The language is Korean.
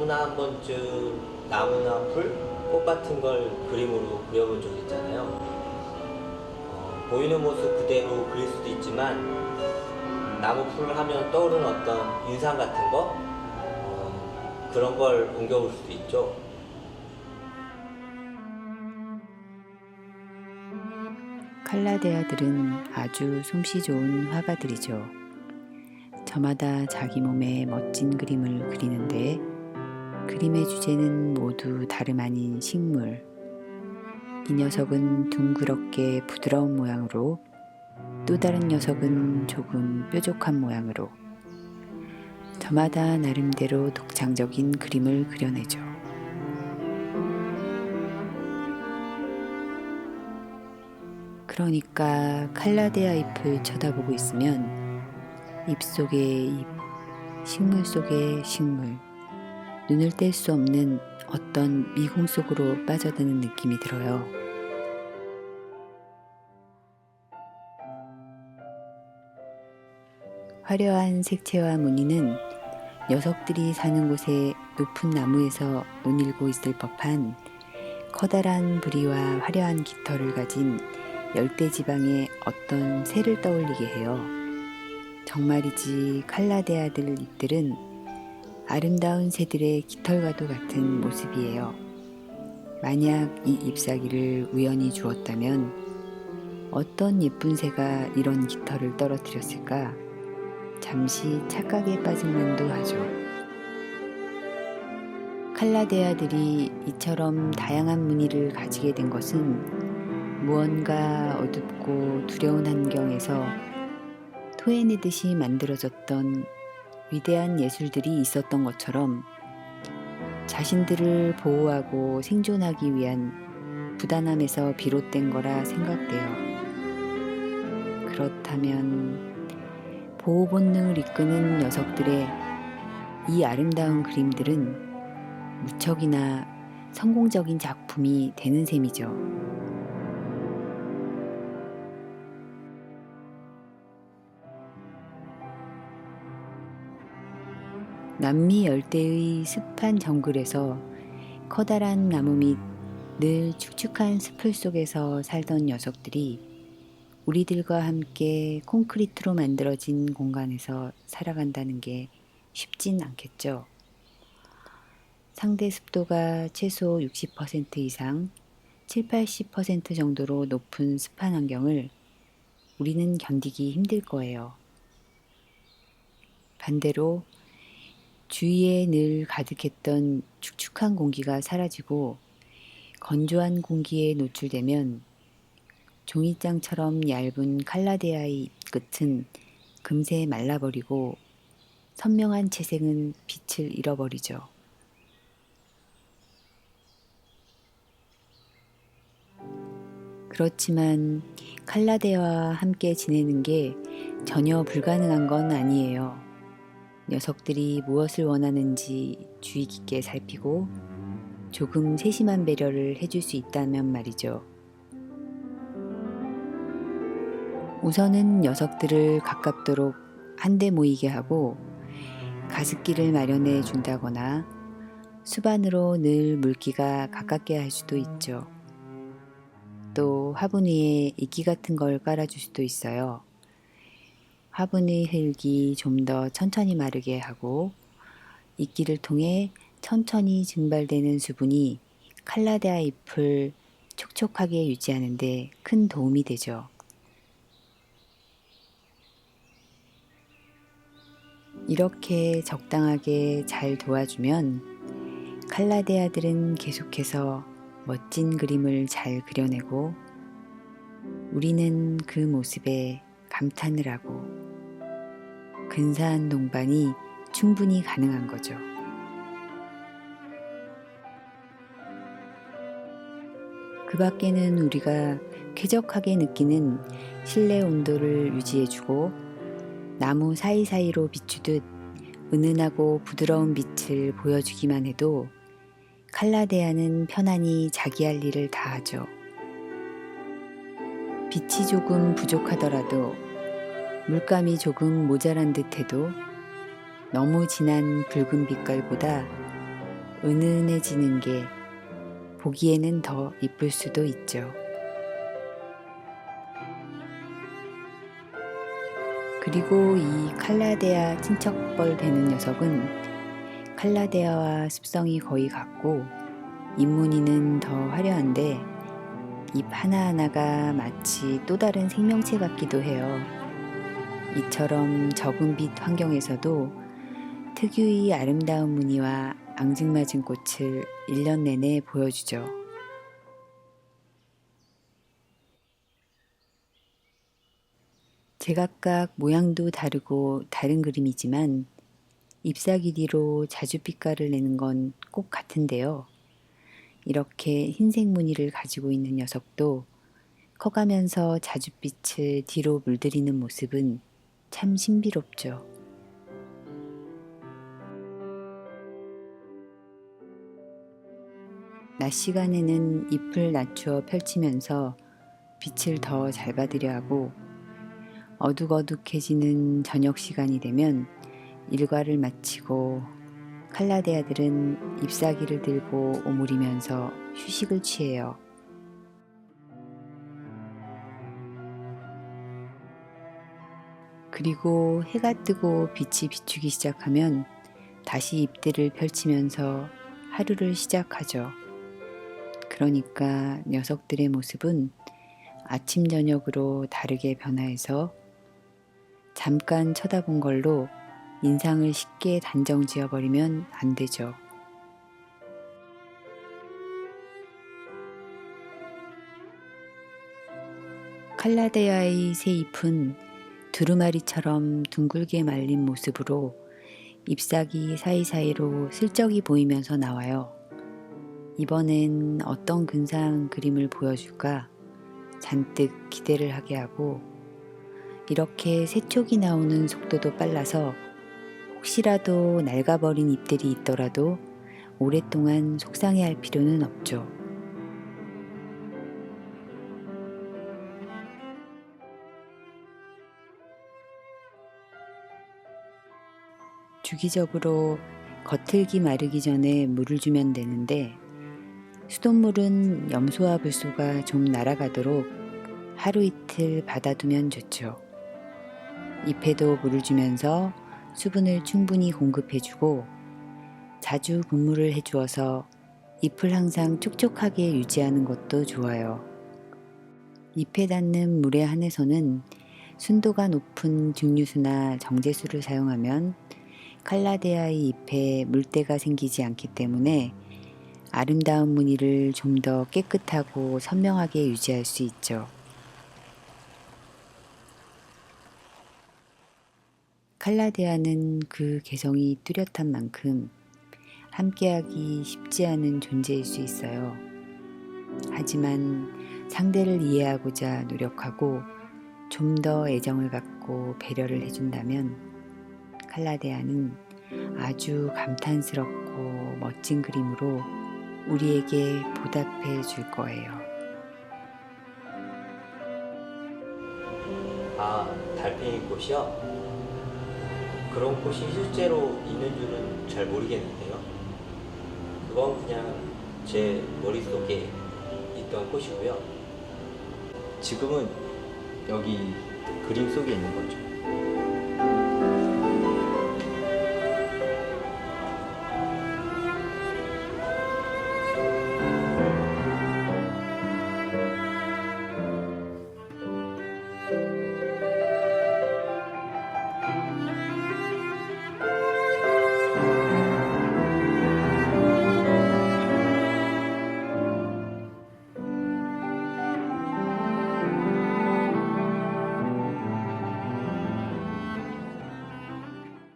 누구나 한 번쯤 나무나 풀, 꽃 같은 걸 그림으로 그려본 적 있잖아요. 보이는 모습 그대로 그릴 수도 있지만 나무 풀 하면 떠오르는 어떤 인상 같은 거 그런 걸 옮겨볼 수도 있죠. 칼라데아들은 아주 솜씨 좋은 화가들이죠. 저마다 자기 몸에 멋진 그림을 그리는데 그림의 주제는 모두 다름 아닌 식물. 이 녀석은 둥그렇게 부드러운 모양으로, 또 다른 녀석은 조금 뾰족한 모양으로 저마다 나름대로 독창적인 그림을 그려내죠. 그러니까 칼라데아 잎을 쳐다보고 있으면 잎 속의 잎, 식물 속의 식물, 눈을 뗄 수 없는 어떤 미궁 속으로 빠져드는 느낌이 들어요. 화려한 색채와 무늬는 녀석들이 사는 곳의 높은 나무에서 논일고 있을 법한 커다란 부리와 화려한 깃털을 가진 열대지방의 어떤 새를 떠올리게 해요. 정말이지 칼라데아들 잎들은 아름다운 새들의 깃털과도 같은 모습이에요. 만약 이 잎사귀를 우연히 주었다면 어떤 예쁜 새가 이런 깃털을 떨어뜨렸을까? 잠시 착각에 빠질 만도 하죠. 칼라데아들이 이처럼 다양한 무늬를 가지게 된 것은 무언가 어둡고 두려운 환경에서 토해내듯이 만들어졌던 위대한 예술들이 있었던 것처럼 자신들을 보호하고 생존하기 위한 부단함에서 비롯된 거라 생각돼요. 그렇다면 보호 본능을 이끄는 녀석들의 이 아름다운 그림들은 무척이나 성공적인 작품이 되는 셈이죠. 남미 열대의 습한 정글에서 커다란 나무 및 늘 축축한 숲을 속에서 살던 녀석들이 우리들과 함께 콘크리트로 만들어진 공간에서 살아간다는 게 쉽진 않겠죠. 상대 습도가 최소 60% 이상, 70~80% 정도로 높은 습한 환경을 우리는 견디기 힘들 거예요. 반대로 주위에 늘 가득했던 축축한 공기가 사라지고 건조한 공기에 노출되면 종이장처럼 얇은 칼라데아의 끝은 금세 말라버리고 선명한 채색은 빛을 잃어버리죠. 그렇지만 칼라데아와 함께 지내는 게 전혀 불가능한 건 아니에요. 녀석들이 무엇을 원하는지 주의 깊게 살피고 조금 세심한 배려를 해줄 수 있다면 말이죠. 우선은 녀석들을 가깝도록 한데 모이게 하고 가습기를 마련해 준다거나 수반으로 늘 물기가 가깝게 할 수도 있죠. 또 화분 위에 이끼 같은 걸 깔아줄 수도 있어요. 화분의 흙이 좀 더 천천히 마르게 하고 이끼를 통해 천천히 증발되는 수분이 칼라데아 잎을 촉촉하게 유지하는 데 큰 도움이 되죠. 이렇게 적당하게 잘 도와주면 칼라데아들은 계속해서 멋진 그림을 잘 그려내고 우리는 그 모습에 감탄을 하고 근사한 동반이 충분히 가능한 거죠. 그 밖에는 우리가 쾌적하게 느끼는 실내 온도를 유지해주고 나무 사이사이로 비추듯 은은하고 부드러운 빛을 보여주기만 해도 칼라데아는 편안히 자기 할 일을 다 하죠. 빛이 조금 부족하더라도 물감이 조금 모자란 듯해도 너무 진한 붉은 빛깔보다 은은해지는 게 보기에는 더 이쁠 수도 있죠. 그리고 이 칼라데아 친척벌 되는 녀석은 칼라데아와 습성이 거의 같고 잎무늬는 더 화려한데 잎 하나하나가 마치 또 다른 생명체 같기도 해요. 이처럼 적은 빛 환경에서도 특유의 아름다운 무늬와 앙증맞은 꽃을 1년 내내 보여주죠. 제각각 모양도 다르고 다른 그림이지만 잎사귀 뒤로 자줏빛깔을 내는 건 꼭 같은데요. 이렇게 흰색 무늬를 가지고 있는 녀석도 커가면서 자줏빛을 뒤로 물들이는 모습은 참 신비롭죠. 낮 시간에는 잎을 낮추어 펼치면서 빛을 더 잘 받으려 하고 어둑어둑해지는 저녁 시간이 되면 일과를 마치고 칼라데아들은 잎사귀를 들고 오므리면서 휴식을 취해요. 그리고 해가 뜨고 빛이 비추기 시작하면 다시 잎들을 펼치면서 하루를 시작하죠. 그러니까 녀석들의 모습은 아침 저녁으로 다르게 변화해서 잠깐 쳐다본 걸로 인상을 쉽게 단정 지어버리면 안 되죠. 칼라데아의 새 잎은 두루마리처럼 둥글게 말린 모습으로 잎사귀 사이사이로 슬쩍이 보이면서 나와요. 이번엔 어떤 근사한 그림을 보여줄까 잔뜩 기대를 하게 하고 이렇게 새촉이 나오는 속도도 빨라서 혹시라도 낡아버린 잎들이 있더라도 오랫동안 속상해할 필요는 없죠. 주기적으로 겉흙이 마르기 전에 물을 주면 되는데 수돗물은 염소와 불소가 좀 날아가도록 하루 이틀 받아두면 좋죠. 잎에도 물을 주면서 수분을 충분히 공급해주고 자주 분무를 해주어서 잎을 항상 촉촉하게 유지하는 것도 좋아요. 잎에 닿는 물에 한해서는 순도가 높은 증류수나 정제수를 사용하면 칼라데아의 잎에 물때가 생기지 않기 때문에 아름다운 무늬를 좀 더 깨끗하고 선명하게 유지할 수 있죠. 칼라데아는 그 개성이 뚜렷한 만큼 함께하기 쉽지 않은 존재일 수 있어요. 하지만 상대를 이해하고자 노력하고 좀 더 애정을 갖고 배려를 해준다면 칼라데아는 아주 감탄스럽고 멋진 그림으로 우리에게 보답해 줄 거예요. 아, 달팽이 꽃이요? 그런 꽃이 실제로 있는 줄은 잘 모르겠는데요. 그건 그냥 제 머릿속에 있던 꽃이고요. 지금은 여기 그림 속에 있는 거죠.